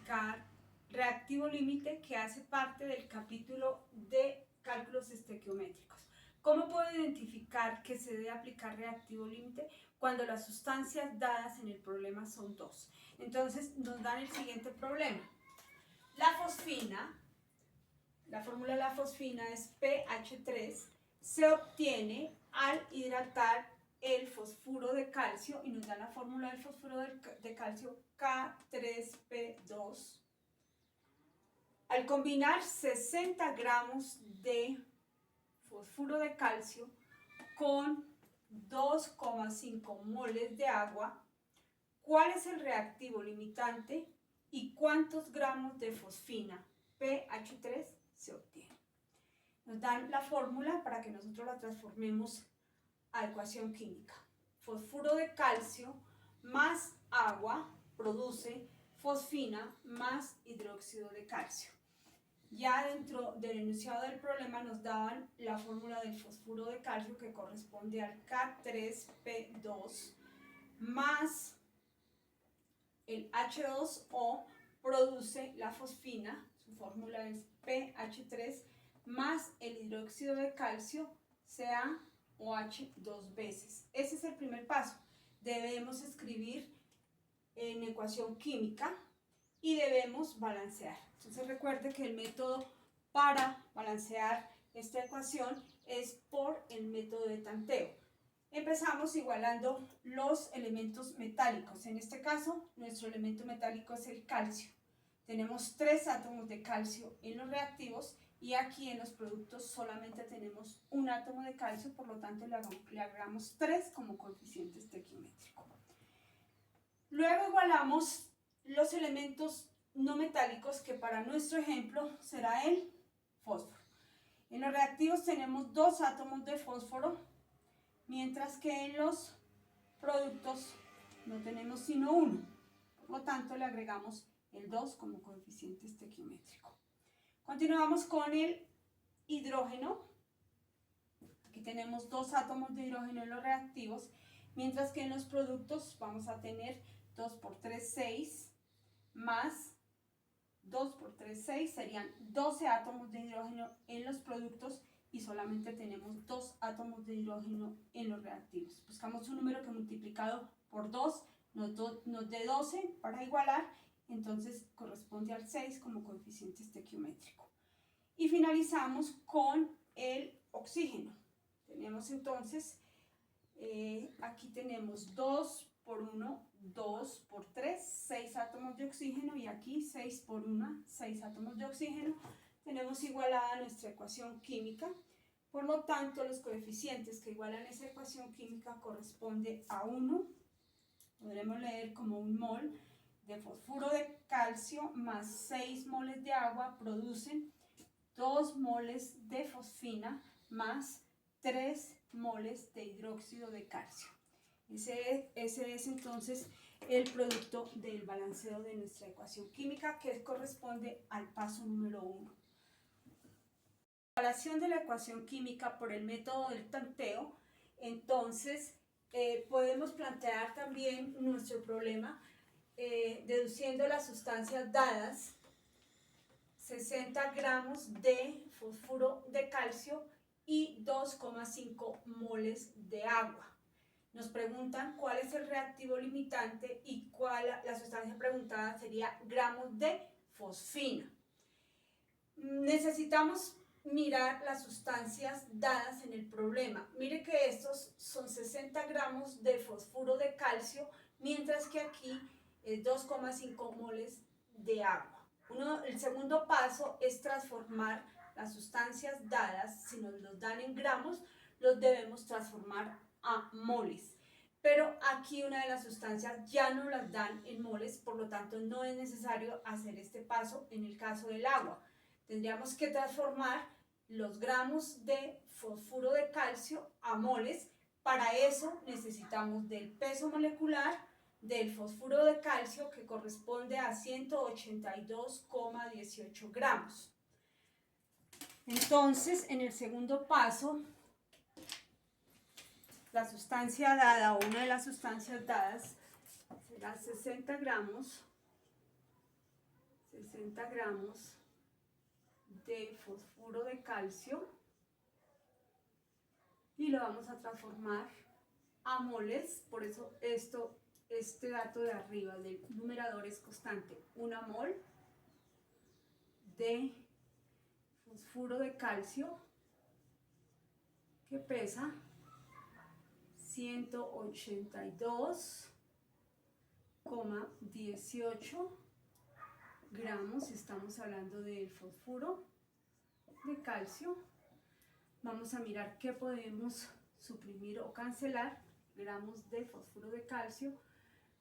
identificar reactivo límite que hace parte del capítulo de cálculos estequiométricos. ¿Cómo puedo identificar que se debe aplicar reactivo límite? Cuando las sustancias dadas en el problema son dos. Entonces nos dan el siguiente problema. La fosfina, la fórmula de la fosfina es pH3, se obtiene al hidratar el fosfuro de calcio y nos da la fórmula del fosfuro de calcio K3P2. Al combinar 60 gramos de fosfuro de calcio con 2,5 moles de agua, ¿cuál es el reactivo limitante y cuántos gramos de fosfina pH3 se obtiene? Nos dan la fórmula para que nosotros la transformemos a ecuación química. Fosfuro de calcio más agua produce fosfina más hidróxido de calcio. Ya dentro del enunciado del problema nos daban la fórmula del fosfuro de calcio que corresponde al K3P2 más el H2O produce la fosfina, su fórmula es pH3 más el hidróxido de calcio CaOH dos veces. Ese es el primer paso. Debemos escribir en ecuación química y debemos balancear. Entonces recuerde que el método para balancear esta ecuación es por el método de tanteo. Empezamos igualando los elementos metálicos. En este caso, nuestro elemento metálico es el calcio. Tenemos 3 átomos de calcio en los reactivos y aquí en los productos solamente tenemos un átomo de calcio, por lo tanto le agregamos 3 como coeficiente estequiométrico. Luego igualamos los elementos no metálicos, que para nuestro ejemplo será el fósforo. En los reactivos tenemos 2 átomos de fósforo, mientras que en los productos no tenemos sino 1. Por lo tanto, le agregamos el 2 como coeficiente estequiométrico. Continuamos con el hidrógeno. Aquí tenemos 2 átomos de hidrógeno en los reactivos, mientras que en los productos vamos a tener 2 por 3, 6, más 2 por 3, 6, serían 12 átomos de hidrógeno en los productos y solamente tenemos 2 átomos de hidrógeno en los reactivos. Buscamos un número que multiplicado por 2 nos dé 12 para igualar, entonces corresponde al 6 como coeficiente estequiométrico. Y finalizamos con el oxígeno. Tenemos entonces, aquí tenemos 2 por 1, 2 por 3, 6 átomos de oxígeno, y aquí 6 por 1, 6 átomos de oxígeno. Tenemos igualada nuestra ecuación química, por lo tanto los coeficientes que igualan esa ecuación química corresponde a 1, podremos leer como 1 mol de fosfuro de calcio más 6 moles de agua producen 2 moles de fosfina más 3 moles de hidróxido de calcio. Ese es entonces el producto del balanceo de nuestra ecuación química, que corresponde al paso número 1. Separación de la ecuación química por el método del tanteo. Entonces podemos plantear también nuestro problema deduciendo las sustancias dadas: 60 gramos de fosfuro de calcio y 2,5 moles de agua. Nos preguntan cuál es el reactivo limitante y la sustancia preguntada sería gramos de fosfina. Necesitamos mirar las sustancias dadas en el problema. Mire que estos son 60 gramos de fosfuro de calcio, mientras que aquí es 2,5 moles de agua. El segundo paso es transformar las sustancias dadas. Si nos los dan en gramos, los debemos transformar a moles. Pero aquí una de las sustancias ya no las dan en moles, por lo tanto no es necesario hacer este paso en el caso del agua. Tendríamos que transformar los gramos de fosfuro de calcio a moles. Para eso necesitamos del peso molecular del fosfuro de calcio, que corresponde a 182,18 gramos. Entonces, en el segundo paso, la sustancia dada, o una de las sustancias dadas, será 60 gramos 60 gramos de fosfuro de calcio y lo vamos a transformar a moles. Por eso este dato de arriba del numerador es constante. 1 mol de fosfuro de calcio que pesa 182,18 gramos. Estamos hablando del fosfuro de calcio. Vamos a mirar qué podemos suprimir o cancelar, gramos de fósforo de calcio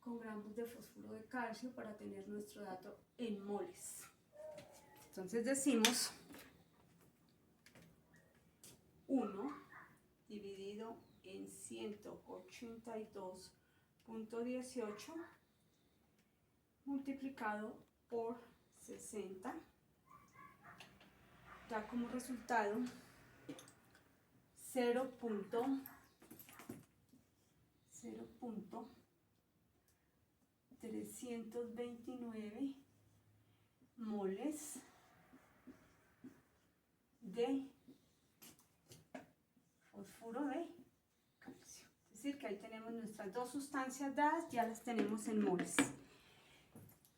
con gramos de fósforo de calcio para tener nuestro dato en moles. Entonces decimos 1 dividido en 182,18 multiplicado por 60 da como resultado 0.329 moles de fósforo de calcio. Es decir, que ahí tenemos nuestras dos sustancias dadas, ya las tenemos en moles.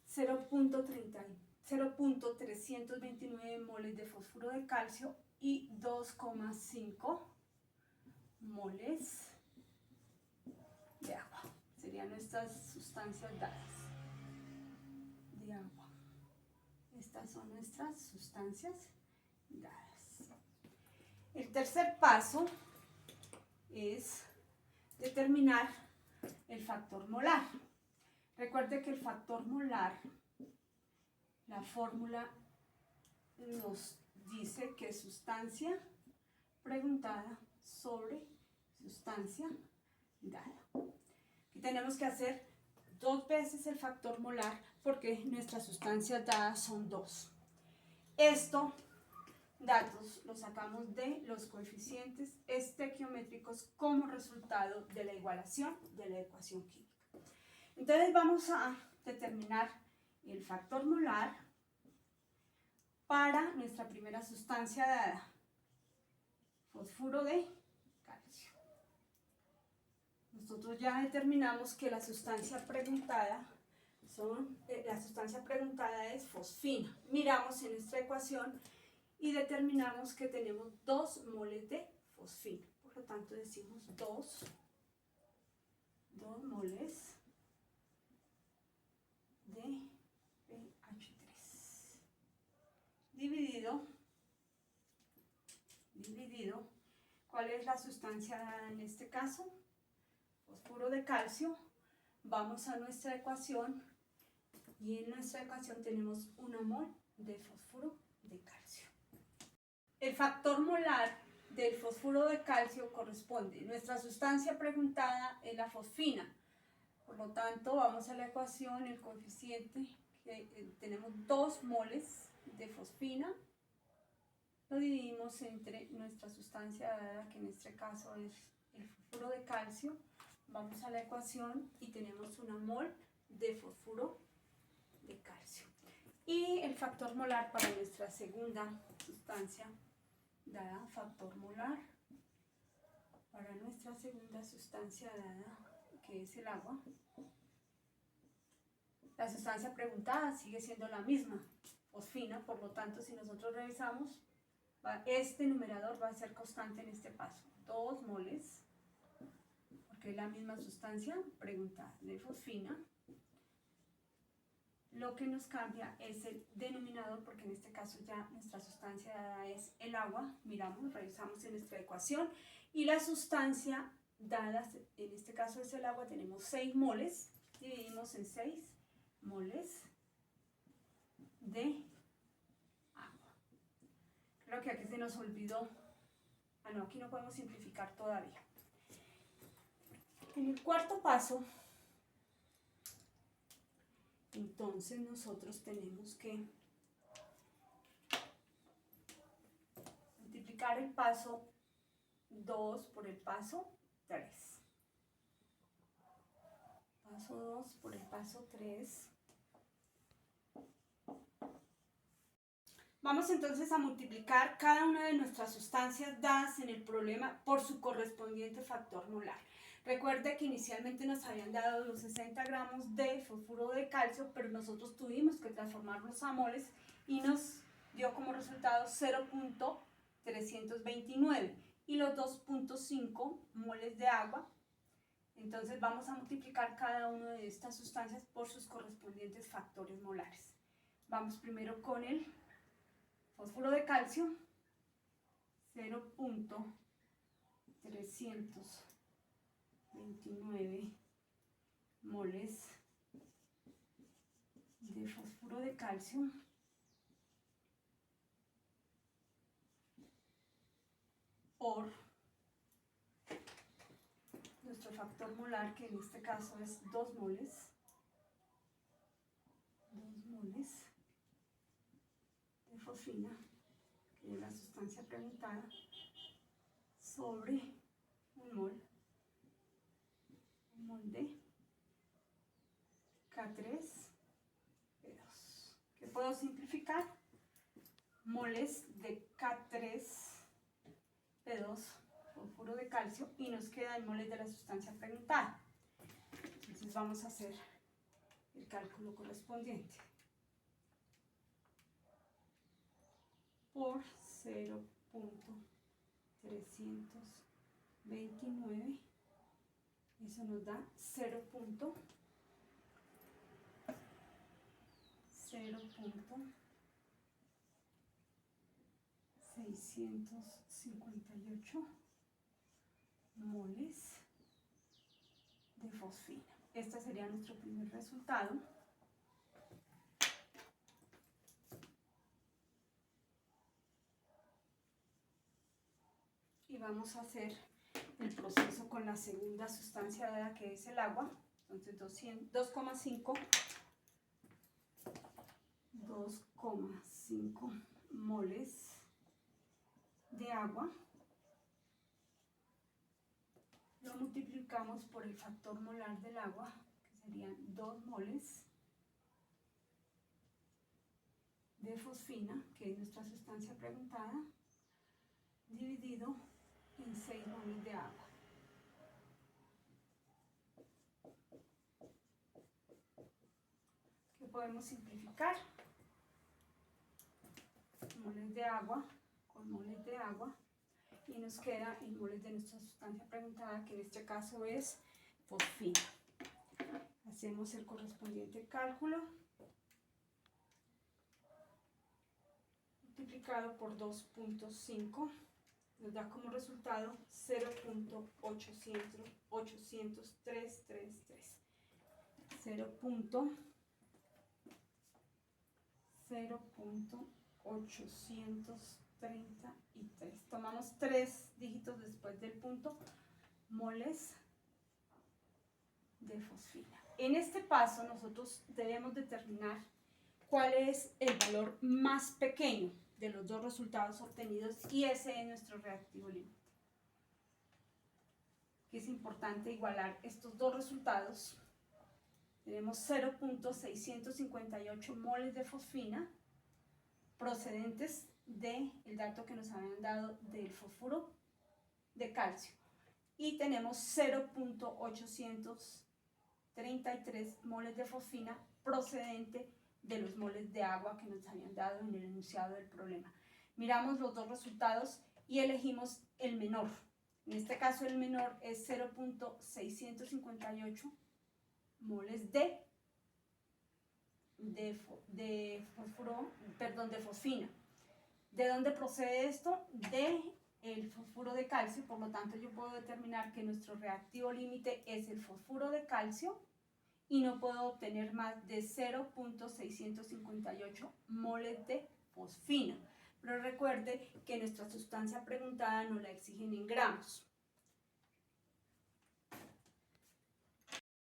0.329 moles de fósforo de calcio y 2,5 moles de agua. Serían nuestras sustancias dadas de agua. Estas son nuestras sustancias dadas. El tercer paso es determinar el factor molar. Recuerde que el factor molar, la fórmula nos dice que es sustancia preguntada sobre sustancia dada. Y tenemos que hacer 2 veces el factor molar porque nuestras sustancias dadas son 2. Estos datos los sacamos de los coeficientes estequiométricos como resultado de la igualación de la ecuación química. Entonces vamos a determinar el factor molar para nuestra primera sustancia dada, fósforo de calcio. Nosotros ya determinamos que la sustancia preguntada es fosfina. Miramos en nuestra ecuación y determinamos que tenemos 2 moles de fosfina. Por lo tanto decimos 2 moles de pH3 dividido, ¿cuál es la sustancia dada en este caso? Fósforo de calcio. Vamos a nuestra ecuación y en nuestra ecuación tenemos 1 mol de fósforo de calcio. El factor molar del fósforo de calcio corresponde, nuestra sustancia preguntada es la fosfina. Por lo tanto, vamos a la ecuación, el coeficiente, que tenemos 2 moles de fosfina, lo dividimos entre nuestra sustancia dada, que en este caso es el fósforo de calcio. Vamos a la ecuación y tenemos 1 mol de fósforo de calcio. Y el factor molar para nuestra segunda sustancia dada, factor molar para nuestra segunda sustancia dada, que es el agua. La sustancia preguntada sigue siendo la misma, fosfina. Por lo tanto, si nosotros revisamos, este numerador va a ser constante en este paso, 2 moles, porque es la misma sustancia preguntada de fosfina. Lo que nos cambia es el denominador, porque en este caso ya nuestra sustancia dada es el agua. Miramos, revisamos en nuestra ecuación y la sustancia dada, en este caso es el agua, tenemos 6 moles, dividimos en 6 moles de agua. Creo que aquí se nos olvidó, no, aquí no podemos simplificar todavía. En el cuarto paso, entonces nosotros tenemos que multiplicar el paso 2 por el paso 3. Paso 2 por el paso 3 Vamos entonces a multiplicar cada una de nuestras sustancias dadas en el problema por su correspondiente factor molar. Recuerde que inicialmente nos habían dado los 60 gramos de fosfuro de calcio, pero nosotros tuvimos que transformarlos a moles y nos dio como resultado 0.329 y los 2.5 moles de agua. Entonces vamos a multiplicar cada una de estas sustancias por sus correspondientes factores molares. Vamos primero con el fósforo de calcio, 0.329 moles de fósforo de calcio por nuestro factor molar, que en este caso es 2 moles, 2 moles de fosfina, que es la sustancia preguntada, sobre un mol de K3P2. ¿Qué puedo simplificar? Moles de K3P2, fósforo de calcio, y nos quedan moles de la sustancia preguntada. Entonces vamos a hacer el cálculo correspondiente. Por 0.329, eso nos da 0.658 moles de fosfina. Este sería nuestro primer resultado. Y vamos a hacer el proceso con la segunda sustancia dada, que es el agua. Entonces 2,5 moles de agua lo multiplicamos por el factor molar del agua, que serían 2 moles de fosfina, que es nuestra sustancia preguntada, dividido en 6 moles de agua. ¿Qué podemos simplificar? Moles de agua con moles de agua, y nos queda en moles de nuestra sustancia preguntada, que en este caso es fosfina. Hacemos el correspondiente cálculo. Multiplicado por 2.5 nos da como resultado 0.800333. 0.833. Tomamos 3 dígitos después del punto, moles de fosfina. En este paso nosotros debemos determinar cuál es el valor más pequeño de los dos resultados obtenidos, y ese es nuestro reactivo límite. Es importante igualar estos dos resultados. Tenemos 0.658 moles de fosfina procedentes del dato que nos habían dado del fósforo de calcio, y tenemos 0.833 moles de fosfina procedente de los moles de agua que nos habían dado en el enunciado del problema. Miramos los dos resultados y elegimos el menor. En este caso el menor es 0.658 moles de fosfina. ¿De dónde procede esto? Del fósforo de calcio. Por lo tanto, yo puedo determinar que nuestro reactivo límite es el fósforo de calcio, y no puedo obtener más de 0.658 moles de fosfina. Pero recuerde que nuestra sustancia preguntada no la exigen en gramos.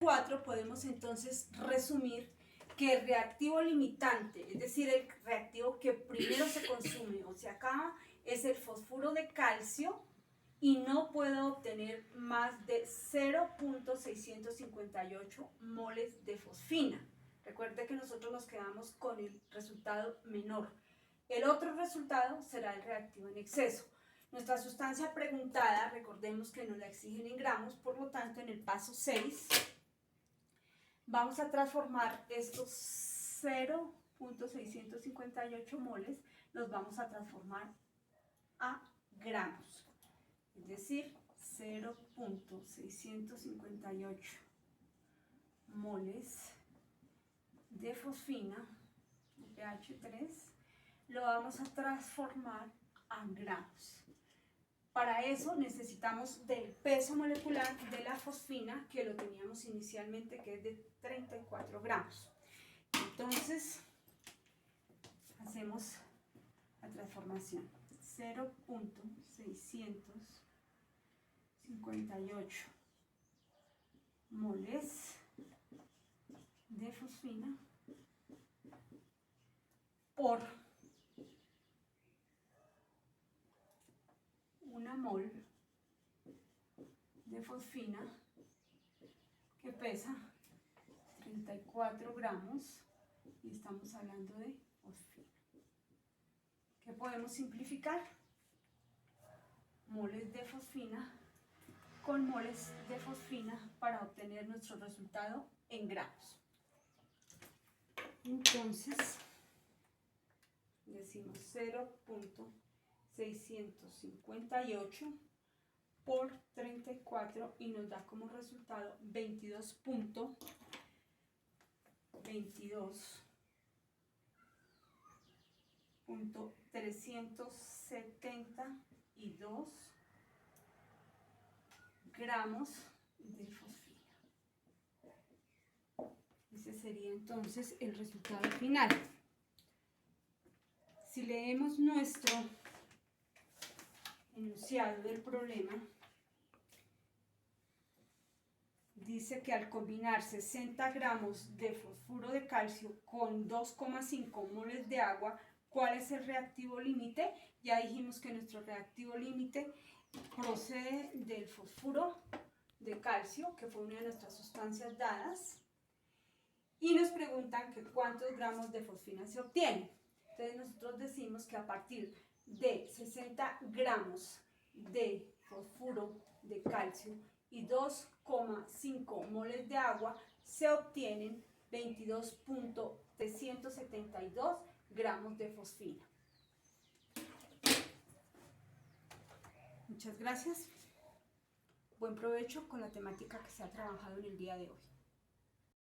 4 podemos entonces resumir que el reactivo limitante, es decir, el reactivo que primero se consume o se acaba, es el fosfuro de calcio, y no puedo obtener más de 0.658 moles de fosfina. Recuerde que nosotros nos quedamos con el resultado menor. El otro resultado será el reactivo en exceso. Nuestra sustancia preguntada, recordemos que nos la exigen en gramos, por lo tanto en el paso 6 vamos a transformar estos 0.658 moles, los vamos a transformar a gramos, es decir, 0.658 moles de fosfina, pH 3, lo vamos a transformar a gramos. Para eso necesitamos del peso molecular de la fosfina, que lo teníamos inicialmente, que es de 34 gramos. Entonces, hacemos la transformación. 0.658 moles de fosfina por una mol de fosfina que pesa 34 gramos y estamos hablando de fosfina. ¿Qué podemos simplificar? Moles de fosfina con moles de fosfina para obtener nuestro resultado en gramos. Entonces, decimos 0.658 por 34 y nos da como resultado 22.372 gramos de fosfina. Ese sería entonces el resultado final. Si leemos nuestro enunciado del problema, dice que al combinar 60 gramos de fosfuro de calcio con 2,5 moles de agua, ¿cuál es el reactivo límite? Ya dijimos que nuestro reactivo límite procede del fosfuro de calcio, que fue una de nuestras sustancias dadas, y nos preguntan que cuántos gramos de fosfina se obtiene. Entonces nosotros decimos que a partir de 60 gramos de fosfuro de calcio y 2,5 moles de agua se obtienen 22.372 gramos de fosfina. Muchas gracias. Buen provecho con la temática que se ha trabajado en el día de hoy.